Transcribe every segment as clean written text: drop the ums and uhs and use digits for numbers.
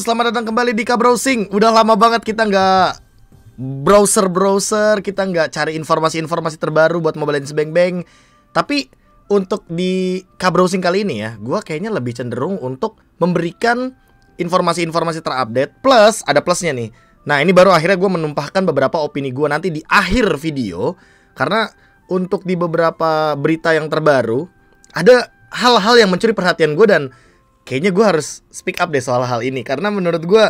selamat datang kembali di K-Browsing. Udah lama banget kita nggak browser, kita nggak cari informasi-informasi terbaru buat Mobile Legends Bang Bang. Tapi untuk di K-Browsing kali ini ya, gue kayaknya lebih cenderung untuk memberikan informasi-informasi terupdate. Plus, ada plusnya nih. Nah, ini baru akhirnya gue menumpahkan beberapa opini gue nanti di akhir video. Karena untuk di beberapa berita yang terbaru, ada hal-hal yang mencuri perhatian gue dan kayaknya gue harus speak up deh soal hal ini. Karena menurut gue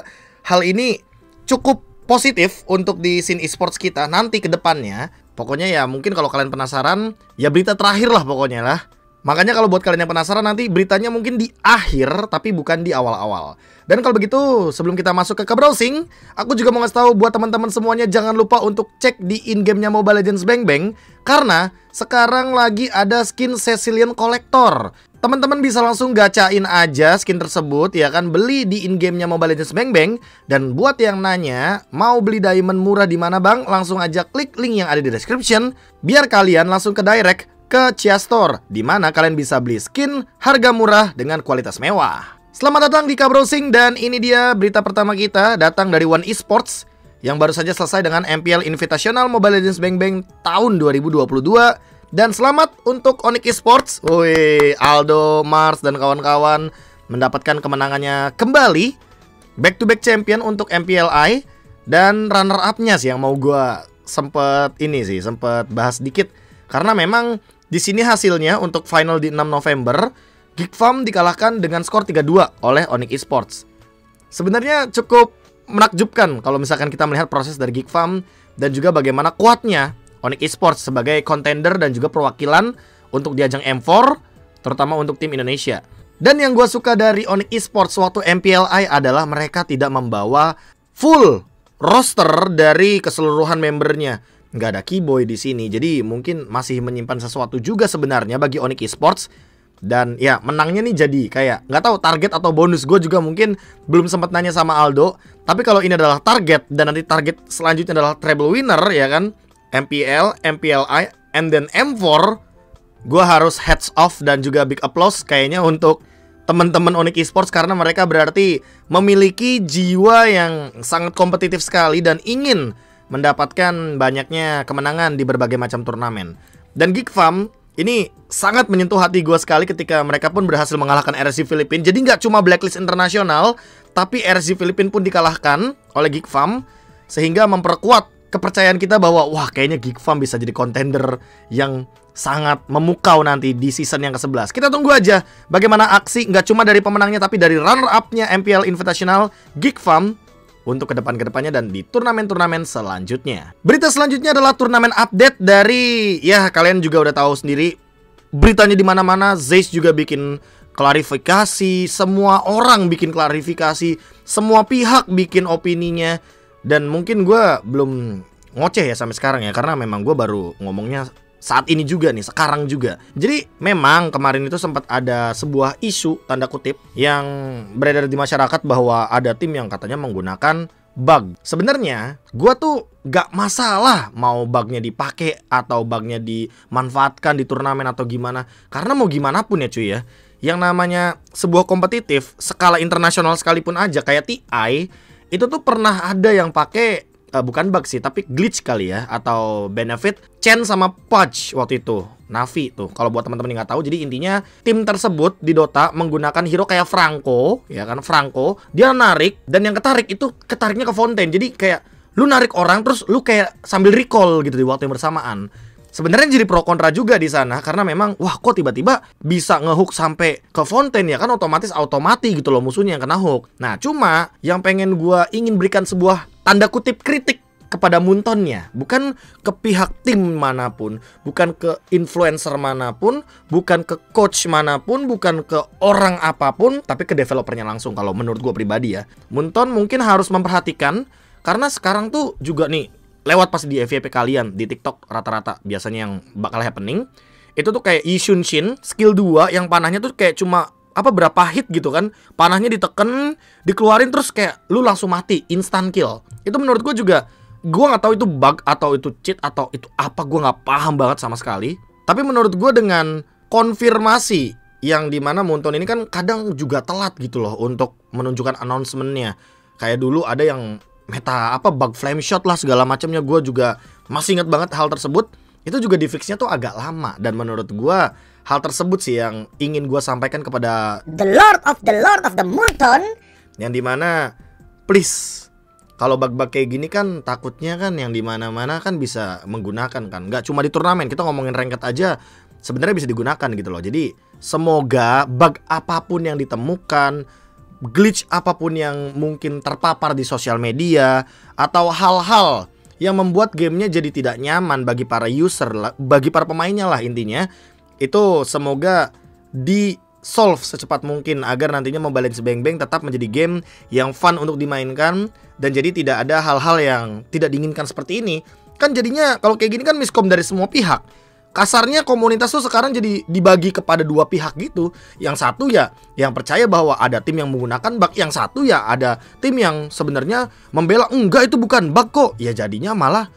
hal ini cukup positif untuk di scene esports kita nanti ke depannya. Pokoknya ya mungkin kalau kalian penasaran, ya berita terakhir lah pokoknya lah. Makanya kalau buat kalian yang penasaran nanti beritanya mungkin di akhir tapi bukan di awal-awal. Dan kalau begitu sebelum kita masuk ke browsing, aku juga mau ngasih tahu buat teman-teman semuanya jangan lupa untuk cek di in-game-nya Mobile Legends Bang Bang. Karena sekarang lagi ada skin Cecilian Collector. Teman-teman bisa langsung gacain aja skin tersebut ya kan, beli di in-game-nya Mobile Legends Bang Bang. Dan buat yang nanya mau beli diamond murah di mana Bang, langsung aja klik link yang ada di description biar kalian langsung ke direct ke Chia Store, di mana kalian bisa beli skin harga murah dengan kualitas mewah. Selamat datang di K-Browsing dan ini dia berita pertama kita datang dari One Esports yang baru saja selesai dengan MPL Invitational Mobile Legends Bang Bang tahun 2022. Dan selamat untuk Onyx Esports. Woi, Aldo, Mars dan kawan-kawan mendapatkan kemenangannya kembali, back to back champion untuk MPLI. Dan runner up-nya sih yang mau gua sempet bahas dikit. Karena memang di sini hasilnya untuk final di 6 November, Geek Farm dikalahkan dengan skor 3-2 oleh Onyx Esports. Sebenarnya cukup menakjubkan kalau misalkan kita melihat proses dari Geek Farm dan juga bagaimana kuatnya Onyx Esports sebagai contender dan juga perwakilan untuk di ajang M4, terutama untuk tim Indonesia. Dan yang gue suka dari Onyx Esports waktu MPLI adalah mereka tidak membawa full roster dari keseluruhan membernya. Nggak ada Keyboy di sini, jadi mungkin masih menyimpan sesuatu juga sebenarnya bagi Onyx Esports. Dan ya menangnya nih jadi kayak nggak tahu target atau bonus. Gue juga mungkin belum sempat nanya sama Aldo. Tapi kalau ini adalah target dan nanti target selanjutnya adalah treble winner ya kan, MPL, MPLI, and then M4, gue harus heads off dan juga big applause kayaknya untuk teman-teman Onyx Esports. Karena mereka berarti memiliki jiwa yang sangat kompetitif sekali dan ingin mendapatkan banyaknya kemenangan di berbagai macam turnamen. Dan Geek Farm ini sangat menyentuh hati gue sekali ketika mereka pun berhasil mengalahkan RSC Filipina. Jadi nggak cuma blacklist internasional, tapi RSC Filipina pun dikalahkan oleh Geek Farm, sehingga memperkuat kepercayaan kita bahwa wah kayaknya Geek Farm bisa jadi contender yang sangat memukau nanti di season yang ke-11. Kita tunggu aja bagaimana aksi nggak cuma dari pemenangnya tapi dari runner-up-nya MPL Invitational Geek Farm untuk kedepannya dan di turnamen-turnamen selanjutnya. Berita selanjutnya adalah turnamen update dari, ya kalian juga udah tahu sendiri beritanya di mana-mana. Zeiss juga bikin klarifikasi, semua orang bikin klarifikasi, semua pihak bikin opininya. Dan mungkin gue belum ngoceh ya sampai sekarang ya, karena memang gue baru ngomongnya saat ini juga nih, sekarang juga. Jadi memang kemarin itu sempat ada sebuah isu tanda kutip yang beredar di masyarakat bahwa ada tim yang katanya menggunakan bug. Sebenarnya gue tuh gak masalah mau bugnya dipakai atau bugnya dimanfaatkan di turnamen atau gimana. Karena mau gimana pun ya cuy ya, yang namanya sebuah kompetitif skala internasional sekalipun aja kayak TI itu tuh pernah ada yang pakai bukan bug sih, tapi glitch kali ya, atau benefit Chen sama Pudge waktu itu, Navi tuh. Kalau buat teman-teman yang nggak tahu, jadi intinya tim tersebut di Dota menggunakan hero kayak Franco, ya kan, Franco. Dia narik dan yang ketariknya ke Fontaine. Jadi kayak lu narik orang terus lu kayak sambil recall gitu di waktu yang bersamaan. Sebenarnya jadi pro kontra juga di sana karena memang wah kok tiba-tiba bisa ngehook sampai ke Fontaine ya kan, otomatis gitu loh musuhnya yang kena hook. Nah, cuma yang pengen gua ingin berikan sebuah tanda kutip kritik kepada Muntonnya, bukan ke pihak tim manapun, bukan ke influencer manapun, bukan ke coach manapun, bukan ke orang apapun, tapi ke developernya langsung. Kalau menurut gue pribadi ya, Munton mungkin harus memperhatikan karena sekarang tuh juga nih lewat pas di FYP kalian di TikTok rata-rata biasanya yang bakal happening itu tuh kayak Yishun Shin skill 2 yang panahnya tuh kayak cuma berapa hit gitu kan, panahnya diteken, dikeluarin terus kayak lu langsung mati, instant kill. Itu menurut gue juga, gue nggak tahu itu bug atau itu cheat atau itu apa, gue nggak paham banget sama sekali. Tapi menurut gue dengan konfirmasi yang dimana Munton ini kan kadang juga telat gitu loh untuk menunjukkan announcement-nya. Kayak dulu ada yang meta bug flame shot lah segala macamnya, gue juga masih ingat banget hal tersebut. Itu juga di fix-nya tuh agak lama, dan menurut gue hal tersebut sih yang ingin gue sampaikan kepada the Lord of the Munton, yang dimana please, kalau bug-bug kayak gini kan takutnya kan yang dimana-mana kan bisa menggunakan kan. Nggak cuma di turnamen, kita ngomongin ranked aja sebenarnya bisa digunakan gitu loh. Jadi semoga bug apapun yang ditemukan, glitch apapun yang mungkin terpapar di sosial media, atau hal-hal yang membuat gamenya jadi tidak nyaman bagi para user, bagi para pemainnya lah intinya, itu semoga di solve secepat mungkin agar nantinya Mobile Legends Bang Bang tetap menjadi game yang fun untuk dimainkan, dan jadi tidak ada hal-hal yang tidak diinginkan seperti ini. Kan jadinya kalau kayak gini kan miskom dari semua pihak. Kasarnya komunitas tuh sekarang jadi dibagi kepada dua pihak gitu. Yang satu ya yang percaya bahwa ada tim yang menggunakan bug, yang satu ya ada tim yang sebenarnya membela enggak itu bukan bug kok. Ya jadinya malah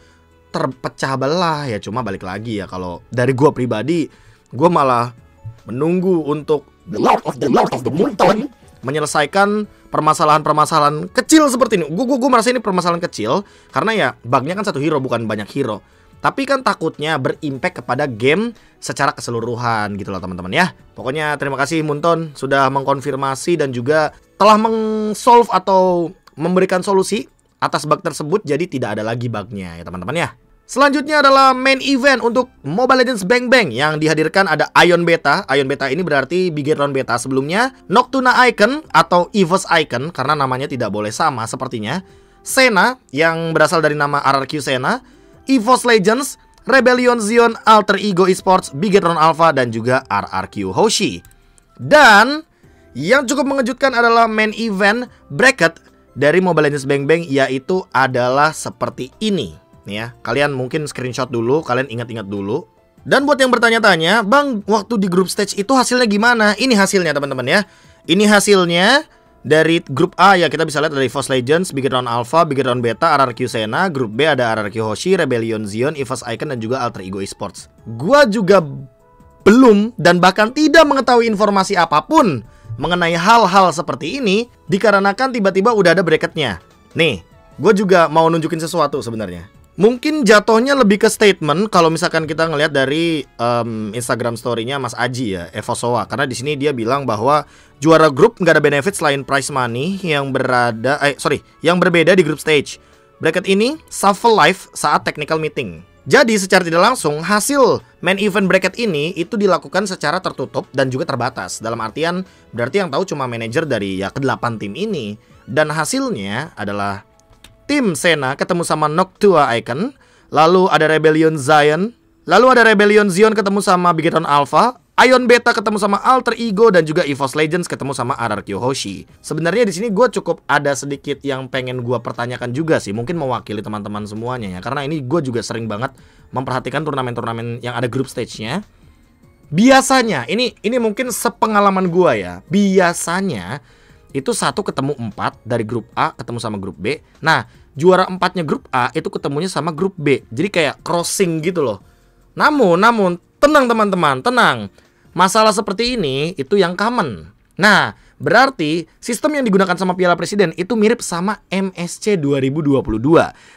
terpecah belah ya. Cuma balik lagi ya, kalau dari gua pribadi, gua malah menunggu untuk the Lord of the Munton menyelesaikan permasalahan-permasalahan kecil seperti ini. Gue merasa ini permasalahan kecil karena ya bugnya kan satu hero bukan banyak hero. Tapi kan takutnya berimpact kepada game secara keseluruhan gitu loh teman-teman ya. Pokoknya terima kasih Munton sudah mengkonfirmasi dan juga telah meng-solve atau memberikan solusi atas bug tersebut. Jadi tidak ada lagi bugnya ya teman-teman ya. Selanjutnya adalah main event untuk Mobile Legends Bang Bang yang dihadirkan ada Ion Beta. Ion Beta ini berarti Bigetron Beta sebelumnya, Noctuna Icon atau EVOS Icon karena namanya tidak boleh sama sepertinya, Senna yang berasal dari nama RRQ Senna, EVOS Legends, Rebellion Zion, Alter Ego Esports, Bigetron Alpha, dan juga RRQ Hoshi. Dan yang cukup mengejutkan adalah main event bracket dari Mobile Legends Bang Bang, yaitu adalah seperti ini. Nih ya, kalian mungkin screenshot dulu, kalian ingat-ingat dulu. Dan buat yang bertanya-tanya, Bang, waktu di group stage itu hasilnya gimana? Ini hasilnya teman-teman ya. Ini hasilnya dari grup A ya, kita bisa lihat dari EVOS Legends, Bigetron Alpha, Bigetron Beta, RRQ Senna. Grup B ada RRQ Hoshi, Rebellion Zion, EVOS Icon, dan juga Alter Ego Esports. Gua juga belum dan bahkan tidak mengetahui informasi apapun mengenai hal-hal seperti ini, dikarenakan tiba-tiba udah ada bracketnya. Nih, gue juga mau nunjukin sesuatu sebenarnya. Mungkin jatuhnya lebih ke statement kalau misalkan kita ngelihat dari Instagram story-nya Mas Aji ya, Evosoa. Karena di sini dia bilang bahwa juara grup nggak ada benefit selain prize money yang yang berbeda di group stage. Bracket ini shuffle live saat technical meeting. Jadi secara tidak langsung hasil main event bracket ini itu dilakukan secara tertutup dan juga terbatas. Dalam artian berarti yang tahu cuma manajer dari ya ke-8 tim ini. Dan hasilnya adalah tim Senna ketemu sama Noctua Icon, lalu ada Rebellion Zion, lalu ada Rebellion Zion ketemu sama Bigetron Alpha, Ion Beta ketemu sama Alter Ego, dan juga EVOS Legends ketemu sama RRQ Hoshi. Sebenarnya di sini gue cukup ada sedikit yang pengen gue pertanyakan juga sih, mungkin mewakili teman-teman semuanya ya, karena ini gue juga sering banget memperhatikan turnamen-turnamen yang ada group stage-nya. Biasanya, ini mungkin sepengalaman gue ya, biasanya itu 1 ketemu 4 dari grup A ketemu sama grup B. Nah, juara 4-nya grup A itu ketemunya sama grup B. Jadi kayak crossing gitu loh. Namun tenang teman-teman, tenang. Masalah seperti ini itu yang common. Nah, berarti sistem yang digunakan sama Piala Presiden itu mirip sama MSC 2022.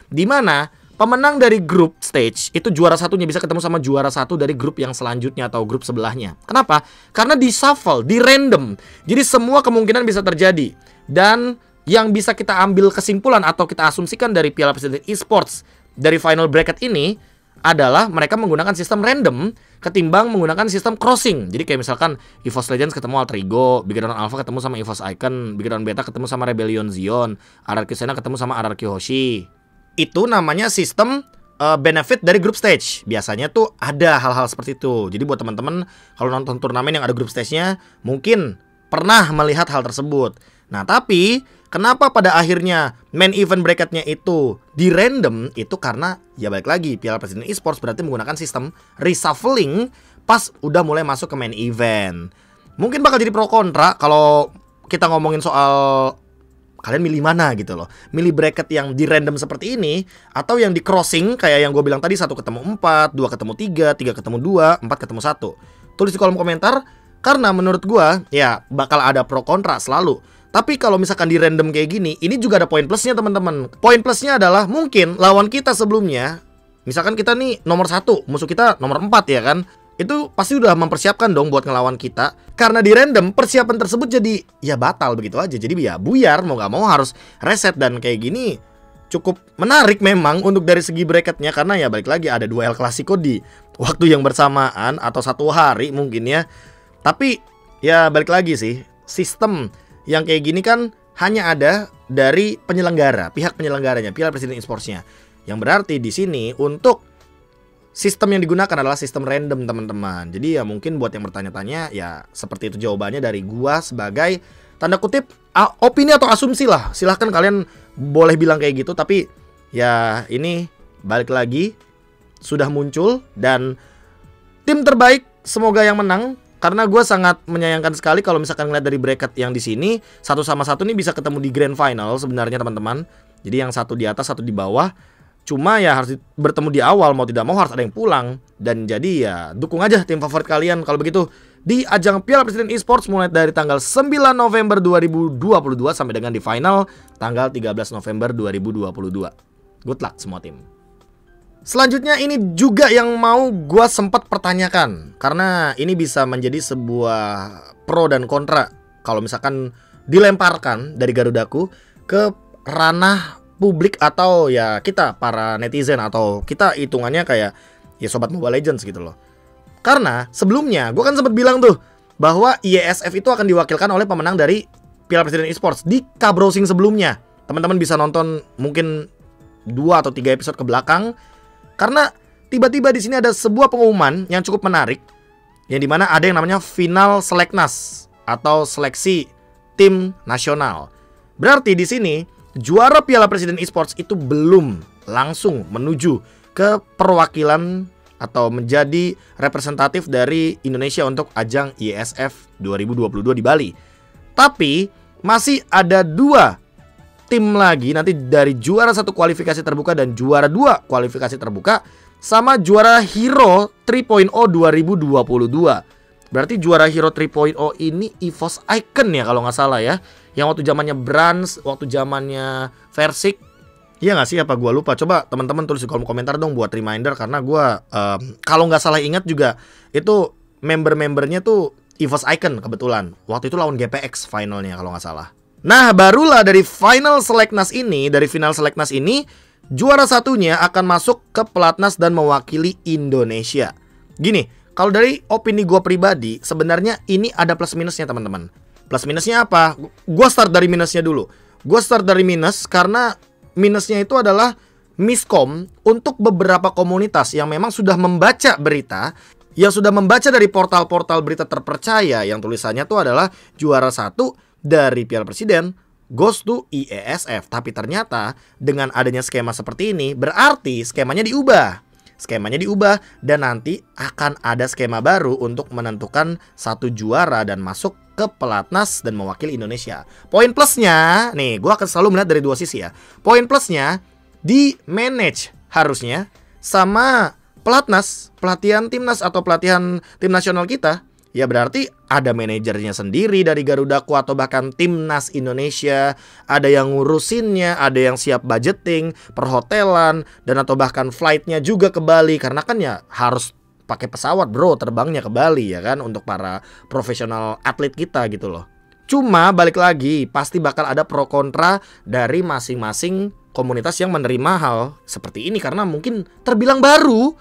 Di mana pemenang dari grup stage itu juara satunya bisa ketemu sama juara satu dari grup yang selanjutnya atau grup sebelahnya. Kenapa? Karena di shuffle, di random. Jadi semua kemungkinan bisa terjadi. Dan yang bisa kita ambil kesimpulan atau kita asumsikan dari Piala Presiden Esports dari final bracket ini adalah mereka menggunakan sistem random ketimbang menggunakan sistem crossing. Jadi kayak misalkan EVOS Legends ketemu Alter Ego, Bigetron Alpha ketemu sama EVOS Icon, Bigetron Beta ketemu sama Rebellion Zion, RRQ Senna ketemu sama RRQ Hoshi. Itu namanya sistem benefit dari group stage. Biasanya tuh ada hal-hal seperti itu. Jadi buat teman-teman kalau nonton turnamen yang ada group stage-nya mungkin pernah melihat hal tersebut. Nah tapi kenapa pada akhirnya main event bracketnya itu di random? Itu karena ya balik lagi Piala Presiden Esports berarti menggunakan sistem reshuffling pas udah mulai masuk ke main event. Mungkin bakal jadi pro kontra kalau kita ngomongin soal kalian milih mana gitu loh. Milih bracket yang di random seperti ini atau yang di crossing kayak yang gue bilang tadi, 1 ketemu 4, 2 ketemu 3, 3 ketemu 2, 4 ketemu 1. Tulis di kolom komentar Karena menurut gua ya bakal ada pro kontra selalu. Tapi kalau misalkan di random kayak gini, ini juga ada poin plusnya teman-teman. Poin plusnya adalah mungkin lawan kita sebelumnya, misalkan kita nih nomor 1, musuh kita nomor 4 ya kan, itu pasti udah mempersiapkan dong buat ngelawan kita. Karena di random persiapan tersebut jadi ya batal begitu aja. Jadi ya buyar, mau gak mau harus reset. Dan kayak gini cukup menarik memang untuk dari segi bracketnya. Karena ya balik lagi ada duel klasiko di waktu yang bersamaan atau satu hari mungkin ya. Tapi ya balik lagi sih, sistem yang kayak gini kan hanya ada dari penyelenggara, pihak penyelenggaranya, Piala Presiden Esports-nya. Yang berarti di sini untuk sistem yang digunakan adalah sistem random teman-teman. Jadi ya mungkin buat yang bertanya-tanya ya seperti itu jawabannya dari gua sebagai tanda kutip opini atau asumsi lah. Silahkan kalian boleh bilang kayak gitu. Tapi ya ini balik lagi sudah muncul dan tim terbaik semoga yang menang. Karena gue sangat menyayangkan sekali kalau misalkan ngeliat dari bracket yang di sini satu sama satu nih bisa ketemu di grand final sebenarnya teman-teman. Jadi yang satu di atas, satu di bawah. Cuma ya harus bertemu di awal, mau tidak mau harus ada yang pulang. Dan jadi ya dukung aja tim favorit kalian kalau begitu di ajang Piala Presiden Esports mulai dari tanggal 9 November 2022 sampai dengan di final tanggal 13 November 2022. Good luck semua tim. Selanjutnya ini juga yang mau gue sempat pertanyakan, karena ini bisa menjadi sebuah pro dan kontra kalau misalkan dilemparkan dari Garudaku ke ranah publik atau ya kita para netizen atau kita hitungannya kayak ya sobat Mobile Legends gitu loh. Karena sebelumnya gue kan sempat bilang tuh bahwa IESF itu akan diwakilkan oleh pemenang dari Piala Presiden Esports di K-Browsing sebelumnya. Teman-teman bisa nonton mungkin 2 atau 3 episode ke belakang. Karena tiba-tiba di sini ada sebuah pengumuman yang cukup menarik, yang dimana ada yang namanya final seleknas atau seleksi tim nasional. Berarti di sini juara Piala Presiden Esports itu belum langsung menuju ke perwakilan atau menjadi representatif dari Indonesia untuk ajang IESF 2022 di Bali. Tapi masih ada 2 tim lagi nanti dari juara 1 kualifikasi terbuka dan juara 2 kualifikasi terbuka sama juara Hero 3.0 2022. Berarti juara Hero 3.0 ini EVOS Icon ya kalau nggak salah ya. Yang waktu zamannya Brands, waktu zamannya Versik. Iya nggak sih, apa gua lupa? Coba teman-teman tulis di kolom komentar dong buat reminder, karena gua kalau nggak salah ingat juga itu member-membernya tuh EVOS Icon kebetulan. Waktu itu lawan GPX finalnya kalau nggak salah. Nah, barulah dari final seleknas ini, juara satunya akan masuk ke pelatnas dan mewakili Indonesia. Gini, kalau dari opini gue pribadi, sebenarnya ini ada plus minusnya teman-teman. Plus minusnya apa? Gue start dari minusnya dulu. Gue start dari minus karena minusnya itu adalah miskom untuk beberapa komunitas yang memang sudah membaca berita, yang sudah membaca dari portal-portal berita terpercaya yang tulisannya tuh adalah juara 1 dari Piala Presiden goes to IESF. Tapi ternyata dengan adanya skema seperti ini berarti skemanya diubah. Skemanya diubah dan nanti akan ada skema baru untuk menentukan satu juara dan masuk ke pelatnas dan mewakili Indonesia. Poin plusnya, nih gue akan selalu melihat dari 2 sisi ya. Poin plusnya di manage harusnya sama pelatnas, pelatihan timnas atau pelatihan tim nasional kita. Ya berarti ada manajernya sendiri dari Garudaku atau bahkan timnas Indonesia, ada yang ngurusinnya, ada yang siap budgeting, perhotelan, dan atau bahkan flightnya juga ke Bali. Karena kan ya harus pakai pesawat bro terbangnya ke Bali ya kan, untuk para profesional atlet kita gitu loh. Cuma balik lagi pasti bakal ada pro kontra dari masing-masing komunitas yang menerima hal seperti ini, karena mungkin terbilang baru.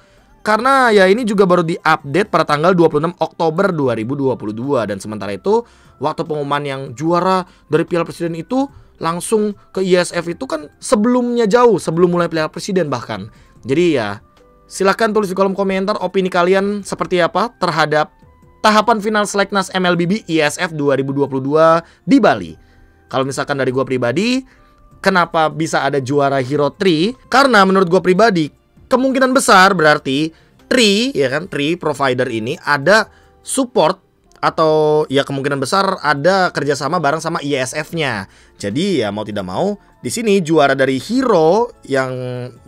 Karena ya ini juga baru diupdate pada tanggal 26 Oktober 2022. Dan sementara itu waktu pengumuman yang juara dari Piala Presiden itu langsung ke IESF itu kan sebelumnya jauh, sebelum mulai Piala Presiden bahkan. Jadi ya silahkan tulis di kolom komentar opini kalian seperti apa terhadap tahapan final seleknas MLBB IESF 2022 di Bali. Kalau misalkan dari gua pribadi, kenapa bisa ada juara Hero 3? Karena menurut gua pribadi kemungkinan besar berarti Tri provider ini ada support atau ya kemungkinan besar ada kerjasama bareng sama IESF-nya. Jadi ya mau tidak mau di sini juara dari Hero yang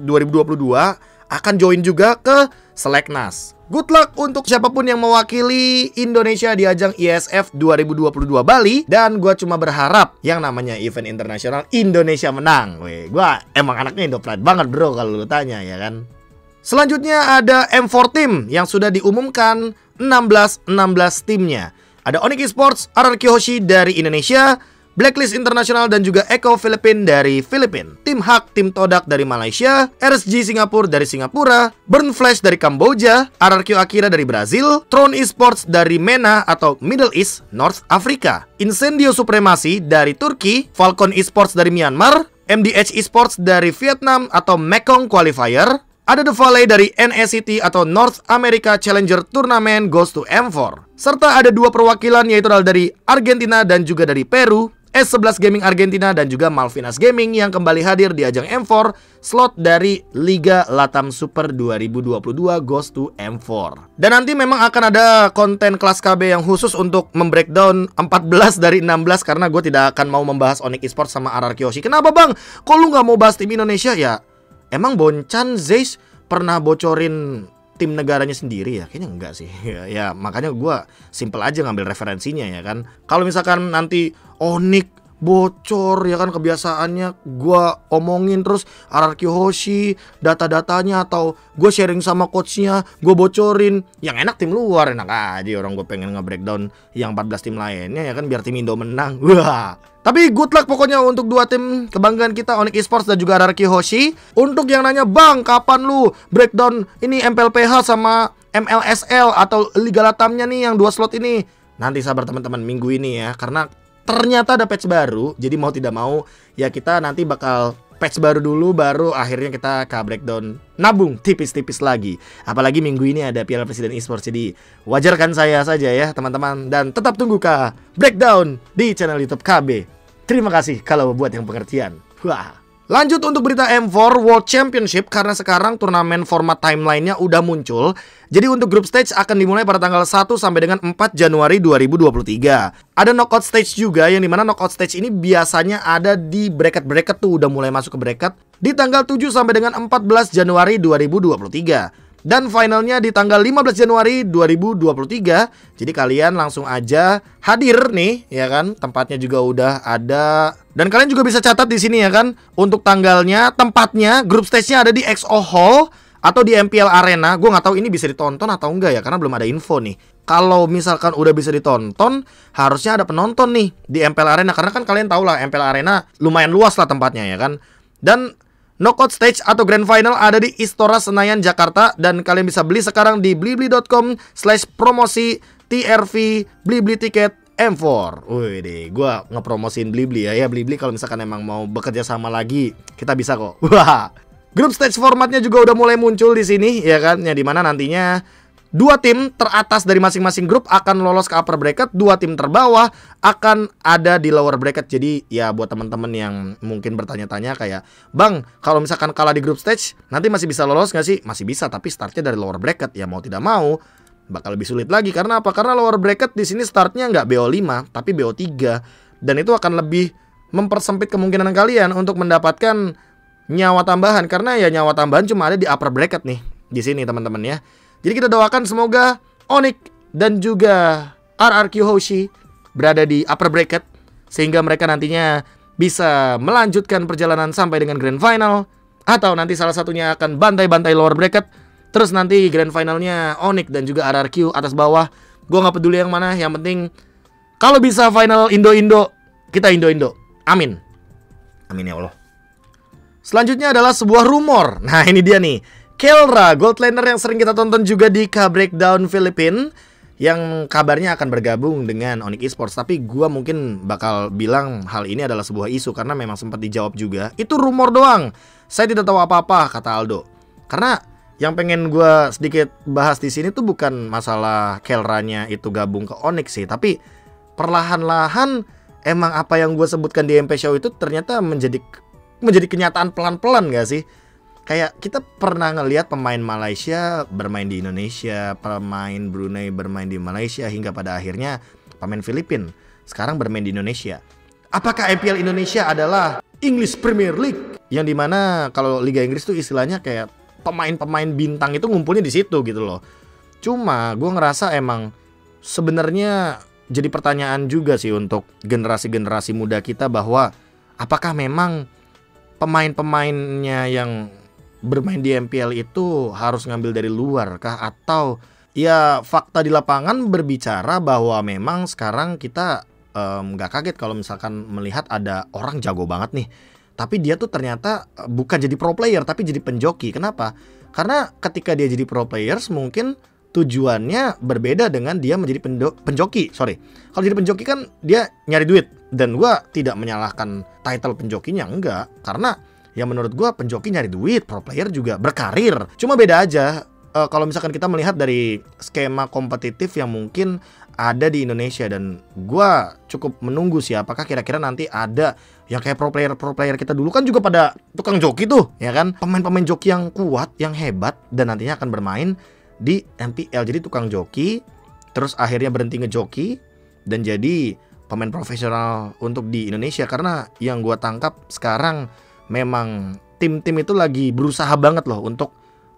2022 akan join juga ke Seleknas. Good luck untuk siapapun yang mewakili Indonesia di ajang ISF 2022 Bali. Dan gue cuma berharap yang namanya event internasional Indonesia menang. Gue emang anaknya Indo-Pride banget bro kalau lu tanya ya kan. Selanjutnya ada M4 Team yang sudah diumumkan 16 timnya. Ada Onyx Esports, RRQ Hoshi dari Indonesia, Blacklist International dan juga Echo Philippine dari Filipina, Tim Hak, Tim Todak dari Malaysia, RSG Singapura dari Singapura, Burn Flash dari Kamboja, RRQ Akira dari Brazil, Throne Esports dari MENA atau Middle East, North Africa, Incendio Supremacy dari Turki, Falcon Esports dari Myanmar, MDH Esports dari Vietnam atau Mekong Qualifier, ada The Valley dari NACT atau North America Challenger Tournament goes to M4. Serta ada 2 perwakilan yaitu dari Argentina dan juga dari Peru, S11 Gaming Argentina dan juga Malvinas Gaming yang kembali hadir di ajang M4 slot dari Liga Latam Super 2022 goes to M4. Dan nanti memang akan ada konten kelas KB yang khusus untuk membreakdown 14 dari 16 karena gue tidak akan mau membahas Onyx Esports sama RRQ Hoshi. Kenapa bang? Kok lu gak mau bahas tim Indonesia ya? Emang Bonchan Zeiss pernah bocorin tim negaranya sendiri ya? Kayaknya enggak sih. Ya makanya gue simple aja ngambil referensinya ya kan. Kalau misalkan nanti Onyx bocor ya kan kebiasaannya gue omongin terus RRQ Hoshi data-datanya atau gue sharing sama coachnya gue bocorin, yang enak tim luar, enak aja orang gue pengen nge-breakdown yang 14 tim lainnya ya kan biar tim Indo menang. Wah. Tapi good luck pokoknya untuk 2 tim kebanggaan kita, Onyx Esports dan juga RRQ Hoshi. Untuk yang nanya, bang kapan lu breakdown ini MPLPH sama MLSL atau Liga Latamnya nih yang 2 slot ini? Nanti sabar teman-teman minggu ini ya, karena ternyata ada patch baru. Jadi mau tidak mau ya kita nanti bakal patch baru dulu, baru akhirnya kita ke breakdown nabung tipis-tipis lagi. Apalagi minggu ini ada Piala Presiden Esports, jadi wajarkan saya saja ya teman-teman. Dan tetap tunggu ke breakdown di channel YouTube KB. Terima kasih kalau buat yang pengertian. Wah. Lanjut untuk berita M4 World Championship, karena sekarang turnamen format timeline-nya udah muncul. Jadi untuk group stage akan dimulai pada tanggal 1 sampai dengan 4 Januari 2023. Ada knockout stage juga, yang dimana knockout stage ini biasanya ada di bracket-bracket tuh, udah mulai masuk ke bracket di tanggal 7 sampai dengan 14 Januari 2023. Dan finalnya di tanggal 15 Januari 2023. Jadi kalian langsung aja hadir nih ya kan. Tempatnya juga udah ada. Dan kalian juga bisa catat di sini ya kan. Untuk tanggalnya, tempatnya, group stage-nya ada di XO Hall atau di MPL Arena. Gue nggak tahu ini bisa ditonton atau enggak ya, karena belum ada info nih. Kalau misalkan udah bisa ditonton, harusnya ada penonton nih di MPL Arena, karena kan kalian tahu lah MPL Arena lumayan luas lah tempatnya ya kan. Dan knockout stage atau grand final ada di Istora Senayan Jakarta, dan kalian bisa beli sekarang di blibli.com/promosi TRV Blibli tiket M4. Wih deh, gue ngepromosiin Blibli ya. Ya Blibli kalau misalkan emang mau bekerja sama lagi, kita bisa kok. Wah. Group stage formatnya juga udah mulai muncul di sini ya kan. Ya dimana nantinya 2 tim teratas dari masing-masing grup akan lolos ke upper bracket, 2 tim terbawah akan ada di lower bracket. Jadi ya buat teman-teman yang mungkin bertanya-tanya kayak, bang kalau misalkan kalah di group stage nanti masih bisa lolos nggak sih? Masih bisa, tapi startnya dari lower bracket. Ya mau tidak mau bakal lebih sulit lagi. Karena apa? Karena lower bracket di sini startnya nggak BO5 tapi BO3, dan itu akan lebih mempersempit kemungkinan kalian untuk mendapatkan nyawa tambahan, karena ya nyawa tambahan cuma ada di upper bracket nih di sini teman-teman ya. Jadi kita doakan semoga Onyx dan juga RRQ Hoshi berada di upper bracket sehingga mereka nantinya bisa melanjutkan perjalanan sampai dengan grand final, atau nanti salah satunya akan bantai-bantai lower bracket. Terus nanti grand finalnya Onyx dan juga RRQ atas bawah. Gue gak peduli yang mana, yang penting kalau bisa final Indo-Indo, kita Indo-Indo. Amin. Amin ya Allah. Selanjutnya adalah sebuah rumor. Nah ini dia nih, Kelra, gold laner yang sering kita tonton juga di K-Breakdown Filipina, yang kabarnya akan bergabung dengan Onyx Esports. Tapi gue mungkin bakal bilang hal ini adalah sebuah isu, karena memang sempat dijawab juga. Itu rumor doang, saya tidak tahu apa-apa, kata Aldo. Karena yang pengen gue sedikit bahas di sini tuh bukan masalah Kelranya itu gabung ke Onyx sih, tapi perlahan-lahan emang apa yang gue sebutkan di MP Show itu ternyata menjadi kenyataan pelan-pelan gak sih? Kayak kita pernah ngelihat pemain Malaysia bermain di Indonesia, pemain Brunei bermain di Malaysia, hingga pada akhirnya pemain Filipina sekarang bermain di Indonesia. Apakah IPL Indonesia adalah English Premier League? Yang dimana kalau Liga Inggris tuh istilahnya kayak pemain-pemain bintang itu ngumpulnya di situ gitu loh. Cuma gue ngerasa emang sebenarnya jadi pertanyaan juga sih untuk generasi-generasi muda kita bahwa apakah memang pemain-pemainnya yang bermain di MPL itu harus ngambil dari luar kah? Atau ya fakta di lapangan berbicara bahwa memang sekarang kita nggak kaget kalau misalkan melihat ada orang jago banget nih, tapi dia tuh ternyata bukan jadi pro player tapi jadi penjoki. Kenapa? Karena ketika dia jadi pro players mungkin tujuannya berbeda dengan dia menjadi penjoki. Kalau jadi penjoki kan dia nyari duit. Dan gue tidak menyalahkan title penjokinya, enggak. Karena ya menurut gue penjoki nyari duit, pro player juga berkarir. Cuma beda aja kalau misalkan kita melihat dari skema kompetitif yang mungkin ada di Indonesia. Dan gue cukup menunggu sih apakah kira-kira nanti ada yang kayak pro player kita dulu kan juga pada tukang joki tuh, ya kan? Pemain-pemain joki yang kuat, yang hebat, dan nantinya akan bermain di MPL. Jadi tukang joki, terus akhirnya berhenti ngejoki dan jadi pemain profesional untuk di Indonesia. Karena yang gue tangkap sekarang memang tim-tim itu lagi berusaha banget loh untuk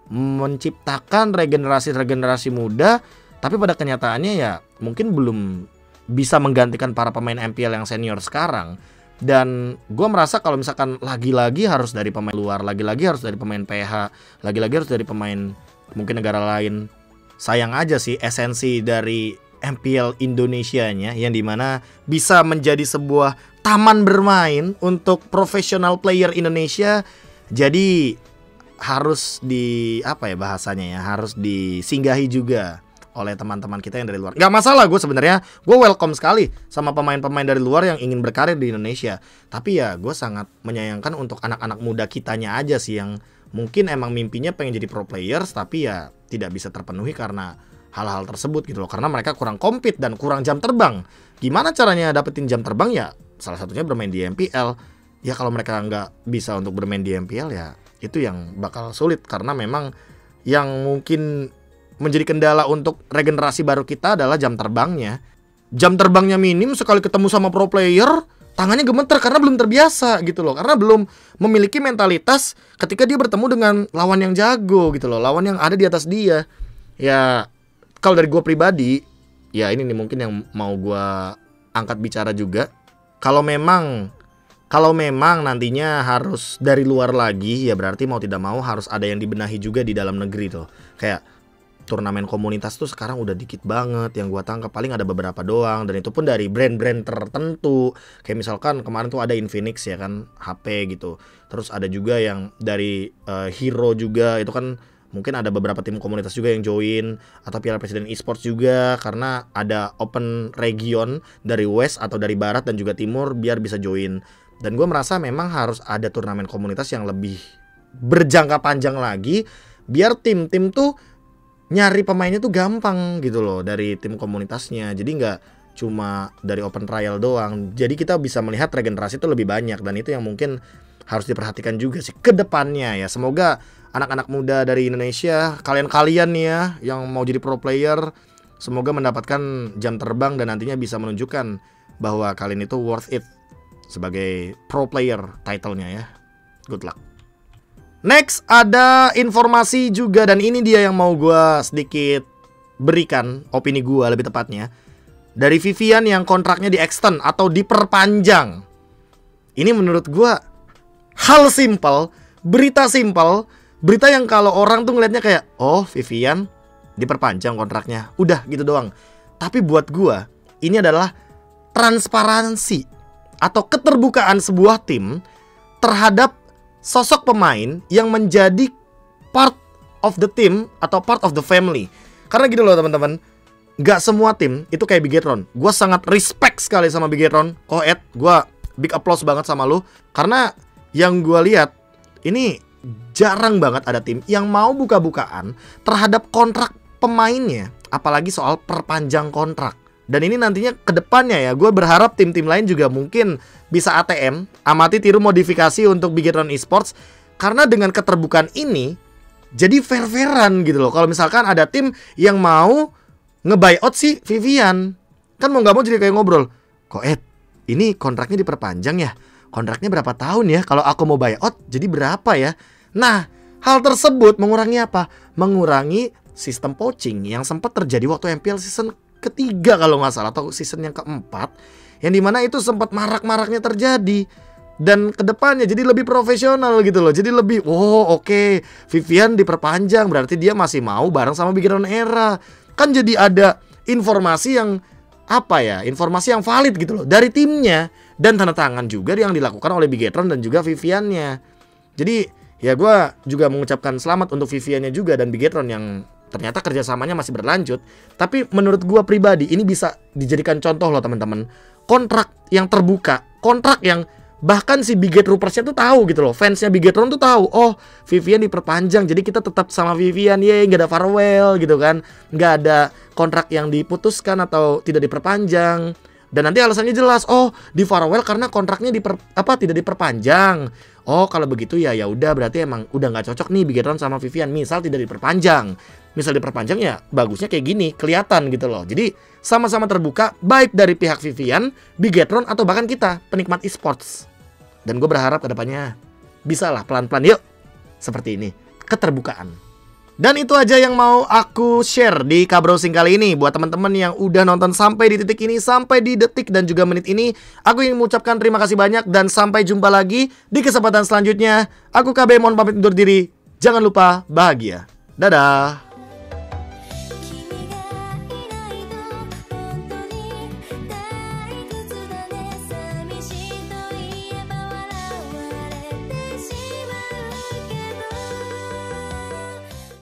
menciptakan regenerasi muda, tapi pada kenyataannya ya mungkin belum bisa menggantikan para pemain MPL yang senior sekarang. Dan gue merasa kalau misalkan lagi-lagi harus dari pemain luar, lagi-lagi harus dari pemain PH, lagi-lagi harus dari pemain mungkin negara lain. Sayang aja sih esensi dari MPL Indonesianya yang dimana bisa menjadi sebuah taman bermain untuk profesional player Indonesia. Jadi harus harus disinggahi juga oleh teman-teman kita yang dari luar. Gak masalah, gue sebenarnya gue welcome sekali sama pemain-pemain dari luar yang ingin berkarir di Indonesia. Tapi ya gue sangat menyayangkan untuk anak-anak muda kitanya aja sih yang mungkin emang mimpinya pengen jadi pro players tapi ya tidak bisa terpenuhi karena hal-hal tersebut gitu loh. Karena mereka kurang compete dan kurang jam terbang. Gimana caranya dapetin jam terbang? Ya salah satunya bermain di MPL. Ya kalau mereka nggak bisa untuk bermain di MPL ya itu yang bakal sulit. Karena memang yang mungkin menjadi kendala untuk regenerasi baru kita adalah jam terbangnya. Jam terbangnya minim, sekali ketemu sama pro player tangannya gemeter karena belum terbiasa gitu loh. Karena belum memiliki mentalitas ketika dia bertemu dengan lawan yang jago gitu loh, lawan yang ada di atas dia. Ya kalau dari gue pribadi, ya ini nih mungkin yang mau gue angkat bicara juga. Kalau memang nantinya harus dari luar lagi, ya berarti mau tidak mau harus ada yang dibenahi juga di dalam negeri tuh. Kayak turnamen komunitas tuh sekarang udah dikit banget. Yang gua tangkap paling ada beberapa doang, dan itu pun dari brand-brand tertentu. Kayak misalkan kemarin tuh ada Infinix ya kan, HP gitu. Terus ada juga yang dari Hero juga, itu kan mungkin ada beberapa tim komunitas juga yang join. Atau Piala Presiden Esports juga, karena ada open region dari West atau dari Barat dan juga Timur biar bisa join. Dan gue merasa memang harus ada turnamen komunitas yang lebih berjangka panjang lagi, biar tim-tim tuh nyari pemainnya tuh gampang gitu loh dari tim komunitasnya. Jadi nggak cuma dari open trial doang. Jadi kita bisa melihat regenerasi itu lebih banyak. Dan itu yang mungkin harus diperhatikan juga sih ke depannya ya. Semoga anak-anak muda dari Indonesia, kalian-kalian nih ya yang mau jadi pro player, semoga mendapatkan jam terbang dan nantinya bisa menunjukkan bahwa kalian itu worth it sebagai pro player title-nya ya. Good luck. Next ada informasi juga, dan ini dia yang mau gue sedikit berikan opini gue lebih tepatnya. Dari Vivian yang kontraknya di extend atau diperpanjang. Ini menurut gue hal simple, berita simple, berita yang kalau orang tuh ngeliatnya kayak, oh Vivian diperpanjang kontraknya, udah gitu doang. Tapi buat gue ini adalah transparansi atau keterbukaan sebuah tim terhadap sosok pemain yang menjadi part of the team atau part of the family. Karena gitu loh teman-teman, gak semua tim itu kayak Bigetron. Gue sangat respect sekali sama Bigetron. Ed, gue big applause banget sama lu. Karena yang gue lihat, ini jarang banget ada tim yang mau buka-bukaan terhadap kontrak pemainnya, apalagi soal perpanjang kontrak. Dan ini nantinya ke depannya ya, gue berharap tim-tim lain juga mungkin bisa ATM, amati tiru modifikasi untuk Bigetron Esports. Karena dengan keterbukaan ini, jadi fair-fairan gitu loh. Kalau misalkan ada tim yang mau nge-buyout si Vivian, kan mau gak mau jadi kayak ngobrol, Ed, ini kontraknya diperpanjang ya? Kontraknya berapa tahun ya? Kalau aku mau buyout, jadi berapa ya? Nah, Hal tersebut mengurangi apa? Mengurangi sistem poaching yang sempat terjadi waktu MPL season ketiga kalau nggak salah, atau season yang keempat, yang dimana itu sempat marak-maraknya terjadi. Dan kedepannya jadi lebih profesional gitu loh. Jadi lebih, oke, Vivian diperpanjang, berarti dia masih mau bareng sama Bigetron Era. Kan jadi ada informasi yang informasi yang valid gitu loh dari timnya, dan tanda tangan juga yang dilakukan oleh Bigetron dan juga Viviannya. Jadi ya gue juga mengucapkan selamat untuk Viviannya juga dan Bigetron yang ternyata kerjasamanya masih berlanjut. Tapi menurut gue pribadi ini bisa dijadikan contoh loh teman-teman. Kontrak yang terbuka, kontrak yang bahkan si Biget Roopersnya tuh tahu gitu loh, fansnya Bigetron tuh tahu, oh Vivian diperpanjang, jadi kita tetap sama Vivian, nggak ada farewell gitu kan, nggak ada kontrak yang diputuskan atau tidak diperpanjang. Dan nanti alasannya jelas, oh di farewell karena kontraknya tidak diperpanjang. Oh kalau begitu ya udah, berarti emang udah nggak cocok nih Bigetron sama Vivian. Misal tidak diperpanjang, misal diperpanjang ya bagusnya kayak gini, kelihatan gitu loh. Jadi sama-sama terbuka, baik dari pihak Vivian, Bigetron, atau bahkan kita penikmat esports. Dan gue berharap kedepannya bisa lah pelan-pelan yuk seperti ini, keterbukaan. Dan itu aja yang mau aku share di Kabrowsing kali ini. Buat teman-teman yang udah nonton sampai di titik ini, sampai di detik dan juga menit ini, aku ingin mengucapkan terima kasih banyak. Dan sampai jumpa lagi di kesempatan selanjutnya. Aku KB mohon pamit undur diri. Jangan lupa bahagia. Dadah.